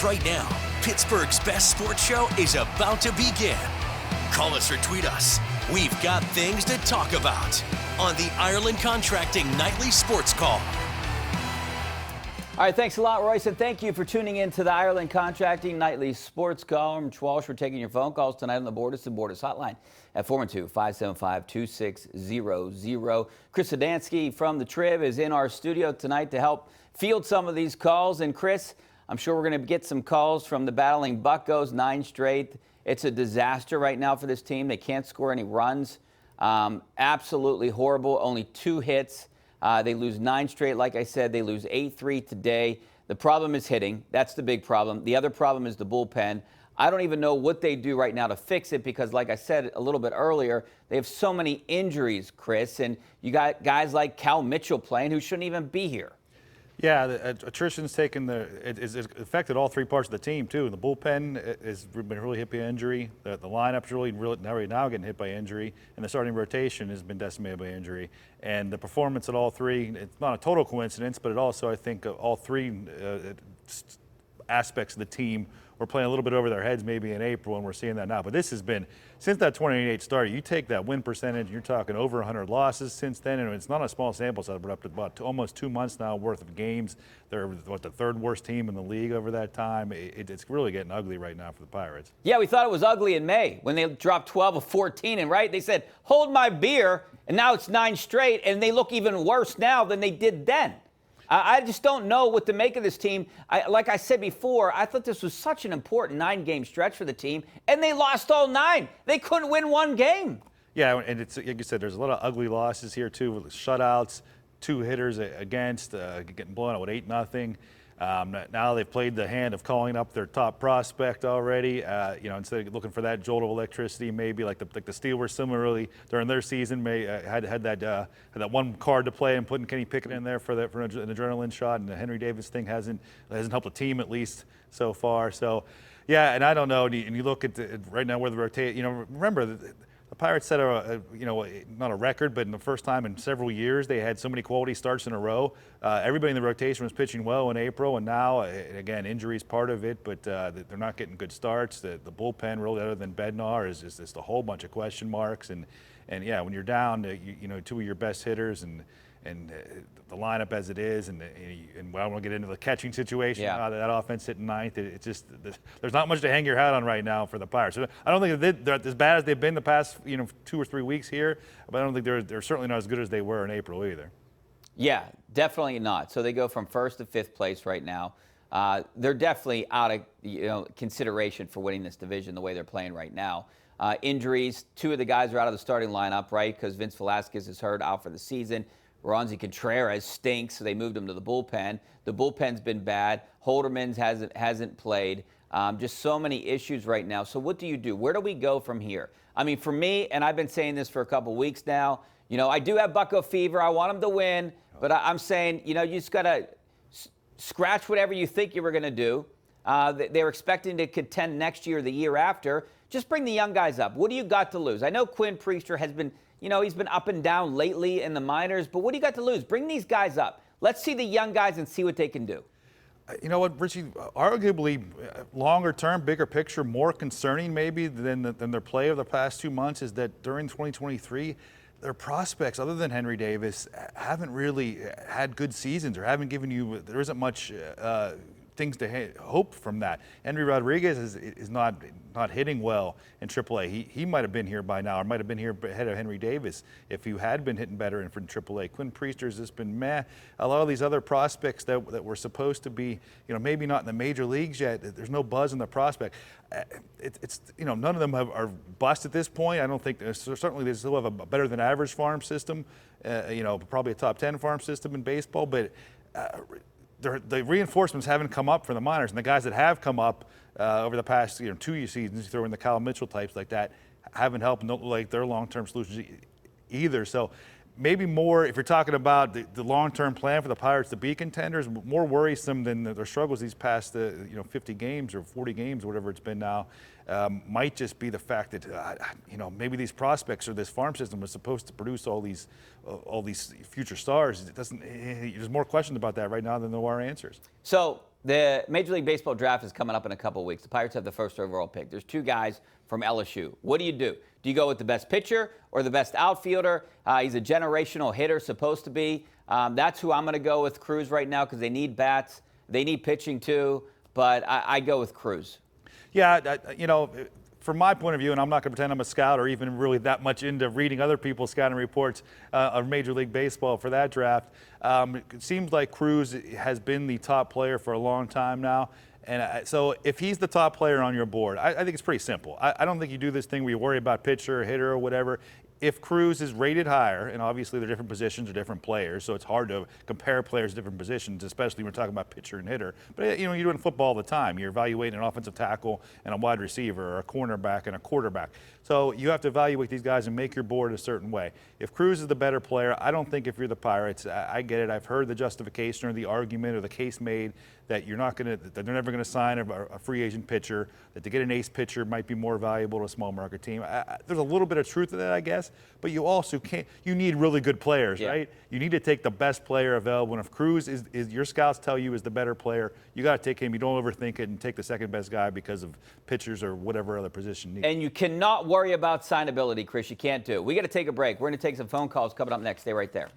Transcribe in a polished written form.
right now. Pittsburgh's best sports show is about to begin. Call us or tweet us. We've got things to talk about on the Ireland Contracting Nightly Sports Call. All right, thanks a lot, Royce, and thank you for tuning in to the Ireland Contracting Nightly Sports Call. I'm Walsh. We're taking your phone calls tonight on the Bordas and Bordas hotline at 412-575-2600. Chris Adamski from the Trib is in our studio tonight to help field some of these calls. And Chris, I'm sure we're going to get some calls from the battling Buccos, 9 straight. It's a disaster right now for this team. They can't score any runs. Absolutely horrible. Only 2 hits. They lose 9 straight. Like I said, they lose 8-3 today. The problem is hitting. That's the big problem. The other problem is the bullpen. I don't even know what they do right now to fix it because, like I said a little bit earlier, they have so many injuries, Chris. And you got guys like Cal Mitchell playing who shouldn't even be here. Yeah, the attrition's taken it's affected all 3 parts of the team too. The bullpen has been really hit by injury. The lineup's really now getting hit by injury, and the starting rotation has been decimated by injury. And the performance at all 3, it's not a total coincidence, but it also, I think, all 3 aspects of the team were playing a little bit over their heads maybe in April, and we're seeing that now. But this has been, since that 28 start, you take that win percentage, you're talking over 100 losses since then, and it's not a small sample size. We're up to about almost 2 months now worth of games. They're, the 3rd worst team in the league over that time. It's really getting ugly right now for the Pirates. Yeah, we thought it was ugly in May when they dropped 12 of 14, and right, they said, hold my beer, and now it's 9 straight, and they look even worse now than they did then. I just don't know what to make of this team. Like I said before, I thought this was such an important 9-game stretch for the team, and they lost all 9. They couldn't win 1 game. Yeah, and it's like you said, there's a lot of ugly losses here too, with shutouts, 2 hitters against, getting blown out with 8-0. Now they've played the hand of calling up their top prospect already. Instead of looking for that jolt of electricity, maybe like the Steelers similarly during their season had that one card to play and putting Kenny Pickett in there for an adrenaline shot, and the Henry Davis thing hasn't helped the team at least so far. So, yeah, and I don't know. And you look at right now where the rotate. Remember. The Pirates set not a record, but in the first time in several years, they had so many quality starts in a row. Everybody in the rotation was pitching well in April, and now, again, injuries part of it, but they're not getting good starts. The bullpen, really, other than Bednar, is just a whole bunch of question marks. And yeah, when you're down, 2 of your best hitters and the lineup as it is, and I don't want to get into the catching situation. Yeah. That offense hitting 9th, it's just there's not much to hang your hat on right now for the Pirates. I don't think they're as bad as they've been the past 2 or 3 weeks here, but I don't think they're certainly not as good as they were in April either. Yeah, definitely not. So they go from 1st to 5th place right now. They're definitely out of consideration for winning this division the way they're playing right now. Injuries, 2 of the guys are out of the starting lineup, right? Because Vince Velasquez is hurt, out for the season. Ronzi Contreras stinks, so they moved him to the bullpen. The bullpen's been bad. Holderman hasn't played. Just so many issues right now. So what do you do? Where do we go from here? I mean, for me, and I've been saying this for a couple weeks now, I do have Bucco fever. I want them to win, but I'm saying, you just got to scratch whatever you think you were going to do. They were expecting to contend next year or the year after. Just bring the young guys up. What do you got to lose? I know Quinn Priester has been, he's been up and down lately in the minors, but what do you got to lose? Bring these guys up. Let's see the young guys and see what they can do. You know what, Richie, arguably longer term, bigger picture, more concerning maybe than their play of the past 2 months is that during 2023, their prospects, other than Henry Davis, haven't really had good seasons or haven't given you, there isn't much things to hope from that. Henry Rodriguez is not hitting well in AAA. He might have been here by now, or might have been here ahead of Henry Davis if he had been hitting better in AAA. Quinn Priester's just been meh. A lot of these other prospects that were supposed to be, maybe not in the major leagues yet. There's no buzz in the prospect. It's none of them are bust at this point. I don't think certainly they still have a better than average farm system. Probably a top 10 farm system in baseball, but. The reinforcements haven't come up for the minors, and the guys that have come up over the past 2 seasons, throw in the Kyle Mitchell types like that, haven't helped, and don't look like their long-term solutions either. So maybe more, if you're talking about the long-term plan for the Pirates to be contenders, more worrisome than their struggles these past 50 games or 40 games, or whatever it's been now, might just be the fact that maybe these prospects or this farm system was supposed to produce all these future stars. It doesn't. There's more questions about that right now than there are answers. So The Major League Baseball draft is coming up in a couple of weeks. The Pirates have the first overall pick. There's 2 guys from LSU. What do? Do you go with the best pitcher or the best outfielder? He's a generational hitter, supposed to be. That's who I'm going to go with, Cruz, right now, because they need bats. They need pitching, too. But I go with Cruz. Yeah, from my point of view, and I'm not going to pretend I'm a scout or even really that much into reading other people's scouting reports of Major League Baseball for that draft, it seems like Cruz has been the top player for a long time now. And so if he's the top player on your board, I think it's pretty simple. I don't think you do this thing where you worry about pitcher or hitter or whatever. If Cruz is rated higher, and obviously they're different positions or different players, so it's hard to compare players to different positions, especially when we're talking about pitcher and hitter. But you do it in football all the time. You're evaluating an offensive tackle and a wide receiver, or a cornerback and a quarterback. So you have to evaluate these guys and make your board a certain way. If Cruz is the better player, I don't think if you're the Pirates, I get it. I've heard the justification or the argument or the case made that that they're never going to sign a free agent pitcher, that to get an ace pitcher might be more valuable to a small market team. There's a little bit of truth to that, I guess, but you also you need really good players, right? You need to take the best player available, and if Cruz is your scouts tell you is the better player, you got to take him. You don't overthink it and take the second best guy because of pitchers or whatever other position needs. And you cannot worry about signability, Chris. You can't do it. We got to take a break. We're going to take some phone calls coming up next. Stay right there.